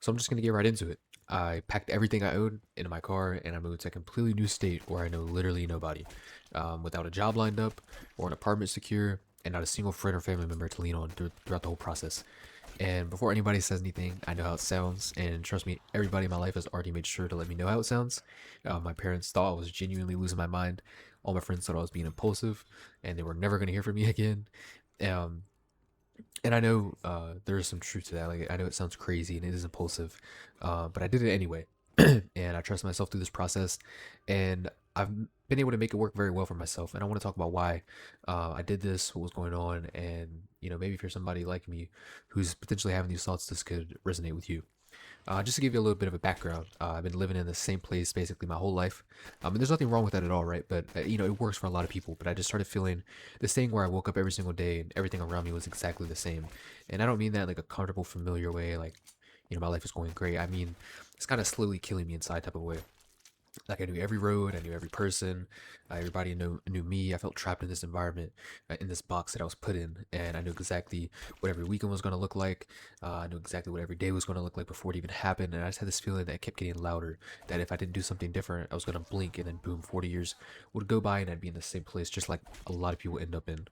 So I'm just gonna get right into it. I packed everything I owed into my car and I moved to a completely new state where I know literally nobody, without a job lined up or an apartment secure, and not a single friend or family member to lean on throughout the whole process. And before anybody says anything, I know how it sounds, and trust me, everybody in my life has already made sure to let me know how it sounds. My parents thought I was genuinely losing my mind. All my friends thought I was being impulsive, and they were never gonna hear from me again. Um, and I know there is some truth to that. Like I know it sounds crazy and it is impulsive, but I did it anyway, and I trust myself through this process, and I've been able to make it work very well for myself. And I want to talk about why I did this, what was going on, and maybe if you're somebody like me who's potentially having these thoughts, this could resonate with you. Just to give you a little bit of a background, I've been living in the same place basically my whole life. And there's nothing wrong with that at all, right? But, it works for a lot of people. But I just started feeling this thing where I woke up every single day and everything around me was exactly the same. And I don't mean that like a comfortable, familiar way, like, my life is going great. I mean, it's kind of slowly killing me inside type of way. Like I knew every road, I knew every person, everybody knew me. I felt trapped in this environment, in this box that I was put in, and I knew exactly what every weekend was going to look like. I knew exactly what every day was going to look like before it even happened, and I just had this feeling that kept getting louder. That if I didn't do something different, I was going to blink, and then boom, 40 years would go by, and I'd be in the same place, just like a lot of people end up in,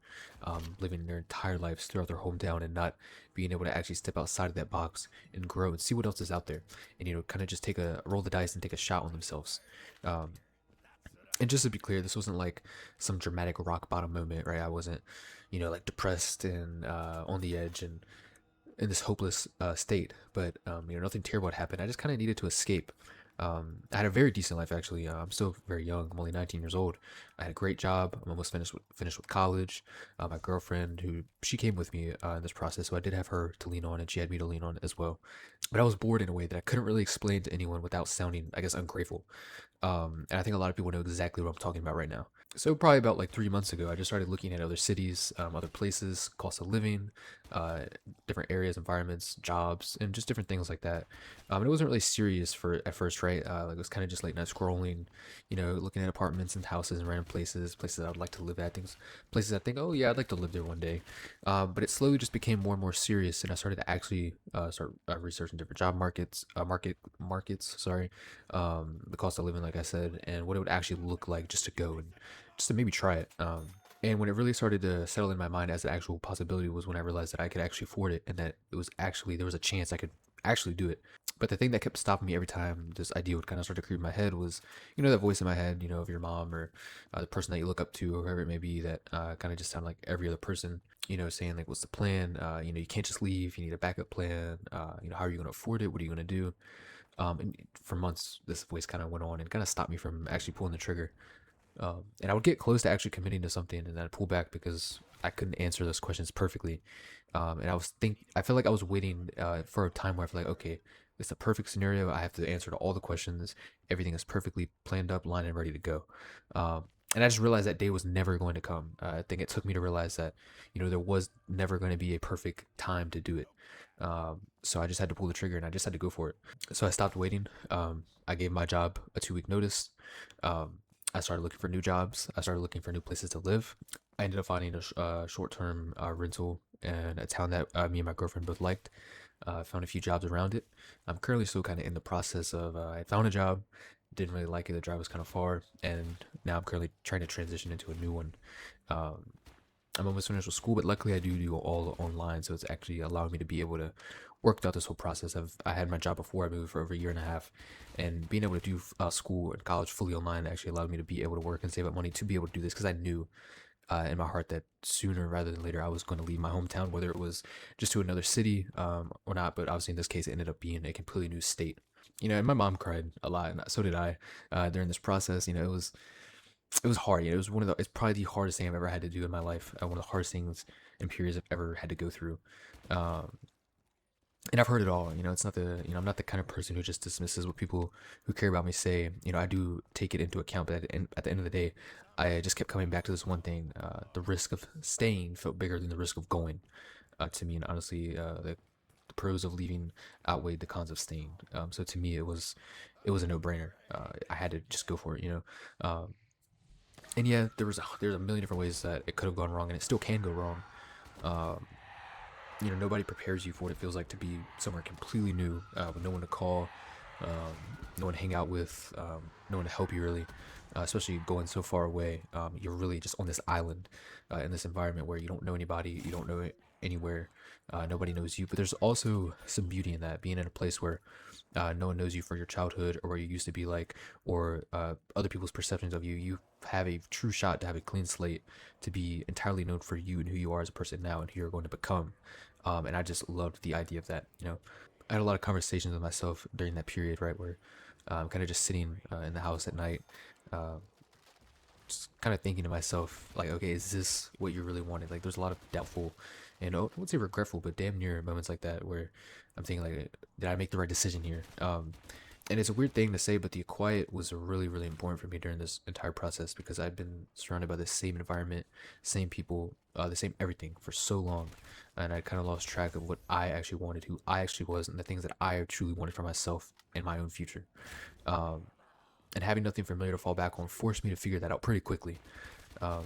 living their entire lives throughout their hometown and not being able to actually step outside of that box and grow and see what else is out there, and kind of just take a roll the dice and take a shot on themselves. um, and just to be clear, this wasn't like some dramatic rock bottom moment, right? I wasn't, like depressed and on the edge and in this hopeless state. But nothing terrible had happened. I just kind of needed to escape. I had a very decent life actually. I'm still very young. I'm only 19 years old. I had a great job. I'm almost finished with college. My girlfriend, who she came with me in this process, so I did have her to lean on, and she had me to lean on as well. But I was bored in a way that I couldn't really explain to anyone without sounding, I guess, ungrateful. And I think a lot of people know exactly what I'm talking about right now. So probably about like 3 months ago, I just started looking at other cities, other places, cost of living, uh, different areas, environments, jobs, and just different things like that. And it wasn't really serious for at first, right? Like it was kind of just late night scrolling, looking at apartments and houses and random places that I'd like to live at, things, places I think, oh yeah, I'd like to live there one day. But it slowly just became more and more serious, and I started to actually start researching different job markets. Sorry, the cost of living, like I said, and what it would actually look like just to go and just to maybe try it. And when it really started to settle in my mind as an actual possibility was when I realized that I could actually afford it and that it was actually there was a chance I could actually do it. But the thing that kept stopping me every time this idea would kind of start to creep in my head was, that voice in my head, of your mom or the person that you look up to or whoever it may be that kind of just sound like every other person, saying like, what's the plan? You can't just leave. You need a backup plan. How are you going to afford it? What are you going to do? And for months, this voice kind of went on and kind of stopped me from actually pulling the trigger. And I would get close to actually committing to something, and then I'd pull back because I couldn't answer those questions perfectly. And I felt like I was waiting for a time where I feel like, okay, it's the perfect scenario. I have to answer to all the questions. Everything is perfectly planned up, lined, and ready to go. And I just realized that day was never going to come. I think it took me to realize that, there was never going to be a perfect time to do it. So I just had to pull the trigger and I just had to go for it. So I stopped waiting. I gave my job a 2 week notice. Um, I started looking for new jobs. I started looking for new places to live. I ended up finding a short term rental in a town that me and my girlfriend both liked. Found a few jobs around it. I'm currently still kind of in the process of I found a job, didn't really like it. The drive was kind of far, and now I'm currently trying to transition into a new one. Um, I'm almost finished with school, but luckily I do all online, so it's actually allowing me to be able to work throughout this whole process. I had my job before I moved for over a year and a half, and being able to do school and college fully online actually allowed me to be able to work and save up money to be able to do this because I knew in my heart that sooner rather than later I was going to leave my hometown, whether it was just to another city or not. But obviously in this case, it ended up being a completely new state. And my mom cried a lot, and so did I during this process. It was hard. It was it's probably the hardest thing I've ever had to do in my life. One of the hardest things and periods I've ever had to go through. Um, and I've heard it all. It's not I'm not the kind of person who just dismisses what people who care about me say. I do take it into account, but at the end of the day, I just kept coming back to this one thing. The risk of staying felt bigger than the risk of going to me. And honestly, the pros of leaving outweighed the cons of staying. So to me, it was a no-brainer. I had to just go for it. And yeah, there's a million different ways that it could have gone wrong, and it still can go wrong. Um, nobody prepares you for what it feels like to be somewhere completely new, with no one to call, um, no one to hang out with, no one to help you really. Especially going so far away, you're really just on this island, in this environment where you don't know anybody, you don't know it anywhere, nobody knows you. But there's also some beauty in that, being in a place where no one knows you for your childhood or where you used to be like, or other people's perceptions of you. You have a true shot to have a clean slate, to be entirely known for you and who you are as a person now and who you're going to become. And I just loved the idea of that. I had a lot of conversations with myself during that period, right, where I'm kind of just sitting in the house at night, uh, just kind of thinking to myself, like, okay, is this what you really wanted? Like, there's a lot of doubtful and I would say regretful, but damn near moments like that where I'm thinking, like, did I make the right decision here? And it's a weird thing to say, but the quiet was really, really important for me during this entire process because I've been surrounded by the same environment, same people, the same everything for so long. And I kind of lost track of what I actually wanted, who I actually was, and the things that I truly wanted for myself and my own future. Um, and having nothing familiar to fall back on forced me to figure that out pretty quickly. Um,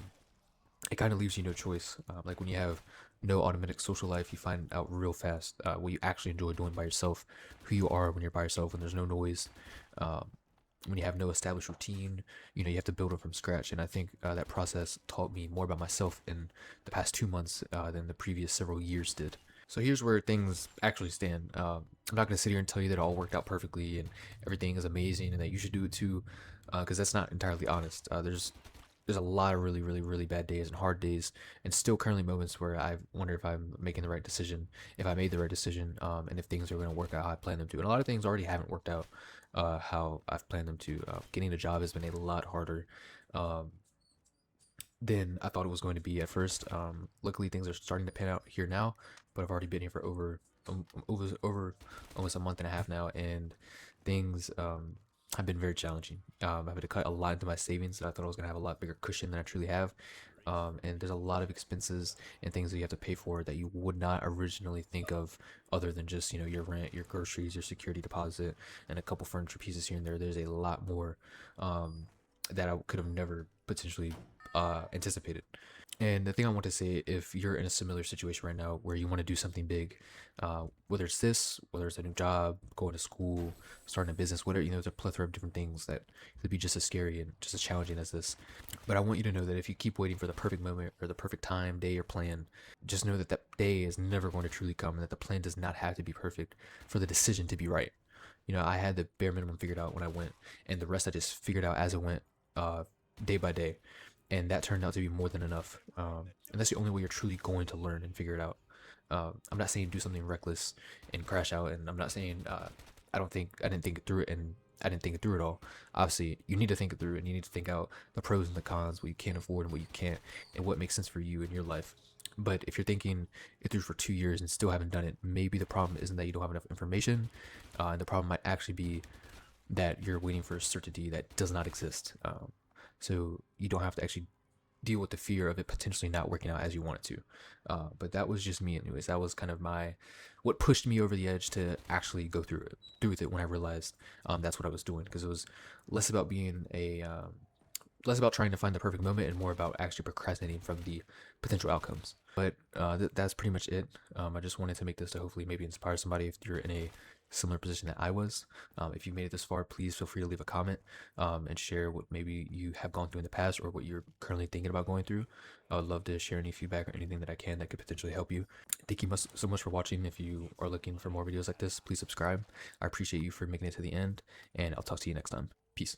it kind of leaves you no choice. Like when you have no automatic social life, you find out real fast what you actually enjoy doing by yourself, who you are when you're by yourself, when there's no noise, um, when you have no established routine. You have to build it from scratch. And I think that process taught me more about myself in the past 2 months than the previous several years did. So here's where things actually stand. I'm not going to sit here and tell you that it all worked out perfectly and everything is amazing and that you should do it too, because that's not entirely honest. There's a lot of really, really, really bad days and hard days, and still currently moments where I wonder if I'm making the right decision, if I made the right decision, and if things are going to work out how I plan them to. And a lot of things already haven't worked out how I've planned them to. Getting a job has been a lot harder um, than I thought it was going to be at first. Luckily, things are starting to pan out here now, but I've already been here for over almost a month and a half now, and things have been very challenging. I've had to cut a lot into my savings that I thought I was gonna have a lot bigger cushion than I truly have. And there's a lot of expenses and things that you have to pay for that you would not originally think of, other than just your rent, your groceries, your security deposit, and a couple furniture pieces here and there. There's a lot more that I could have never potentially anticipated. And the thing I want to say, if you're in a similar situation right now where you want to do something big, whether it's this, whether it's a new job, going to school, starting a business, whatever, there's a plethora of different things that could be just as scary and just as challenging as this. But I want you to know that if you keep waiting for the perfect moment or the perfect time, day, or plan, just know that that day is never going to truly come, and that the plan does not have to be perfect for the decision to be right. I had the bare minimum figured out when I went, and the rest I just figured out as I went, day by day, and that turned out to be more than enough. And that's the only way you're truly going to learn and figure it out. I'm not saying do something reckless and crash out, and I'm not saying I didn't think it through it and I didn't think it through at all. Obviously, you need to think it through, and you need to think out the pros and the cons, what you can afford and what you can't, and what makes sense for you in your life. But if you're thinking it through for 2 years and still haven't done it, maybe the problem isn't that you don't have enough information, and the problem might actually be that you're waiting for a certainty that does not exist. So you don't have to actually deal with the fear of it potentially not working out as you want it to. But that was just me, anyways. That was kind of what pushed me over the edge to actually go through with it when I realized that's what I was doing, because it was less about being less about trying to find the perfect moment and more about actually procrastinating from the potential outcomes. But that's pretty much it. I just wanted to make this to hopefully maybe inspire somebody if you're in a similar position that I was. If you made it this far, please feel free to leave a comment and share what maybe you have gone through in the past or what you're currently thinking about going through. I would love to share any feedback or anything that I can that could potentially help you. Thank you so much for watching. If you are looking for more videos like this, please subscribe. I appreciate you for making it to the end, and I'll talk to you next time. Peace.